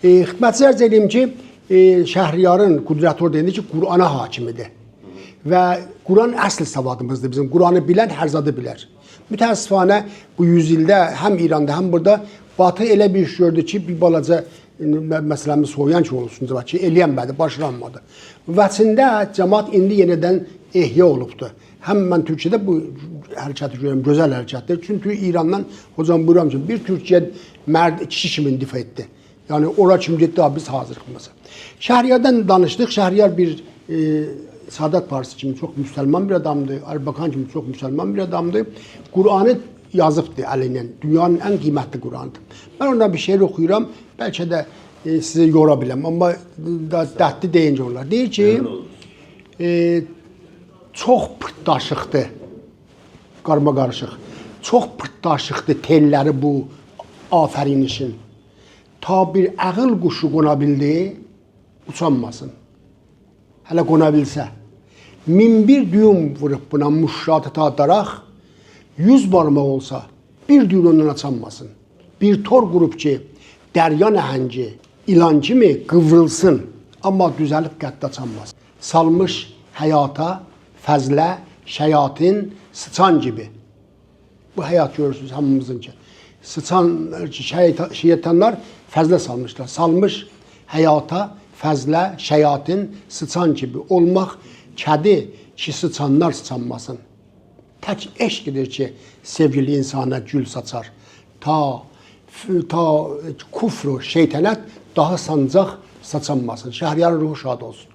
Xidmətçi ərz edeyim ki, Şəhriyarın qüdrəti orada indi ki, Qur'ana hakimidir. Və Quran əsl savadımızdır bizim. Quranı bilən hər zadı bilər. Mütəəssifanə bu yüzildə həm İranda, həm burada Batı elə bir iş gördü ki, bir balaca məsələmi soğuyan ki olsun ki, eləyənmədi, başlanmadı. Vəçində cəmaat indi yenidən ehya olubdur. Həm mən Türkiyədə bu hərəkəti görürəm, gözəl hərəkətdir. Çünki İrandan, hocam buyuram ki, bir Türkiyə mərd kişi kimi indifa etdi. Yəni ora kim getdi, biz hazırıq mesela. Şəhriyardan danışdıq. Şəhriyar bir Saadet Partisi kimi çox müsəlman bir adamdır. Erbakan kimi çox müsəlman bir adamdır. Qur'anı yazıbdır əlinlə. Dünyanın ən qiymətli Qur'anıdır. Mən ondan bir şeir oxuyuram. Bəlkə də sizi yora biləm. Amma dərdli deyincə onlar. Deyir ki, çox pırtdaşıqdır. Qarma qarışıq. Çox pırtdaşıqdır telləri bu afərin işin. Ta bir ağıl quşu qona bildi, uçanmasın. Hələ qona bilsə. 1001 düyüm vurub buna muşşatı tadaraq, 100 barmaq olsa, bir düyün ondan açanmasın. Bir tor qurub ki, dərya nəhəngi, ilan kimi qıvrılsın, amma düzəlib qəddə açanmasın. Salmış həyata, fəzlə, şəyatin, sıçan gibi. Bu həyat görürsünüz hamımızın ki. Sıçan, şeytanlar fəzlə salmışlar. Salmış həyata, fəzlə, şəyatin, sıçan gibi olmaq kədi ki, sıçanlar sıçanmasın. Tək eşqidir ki, sevgili insana gül saçar. Ta kufru, şeytanət daha sancaq saçanmasın. Şəhriyarın ruhu şad olsun.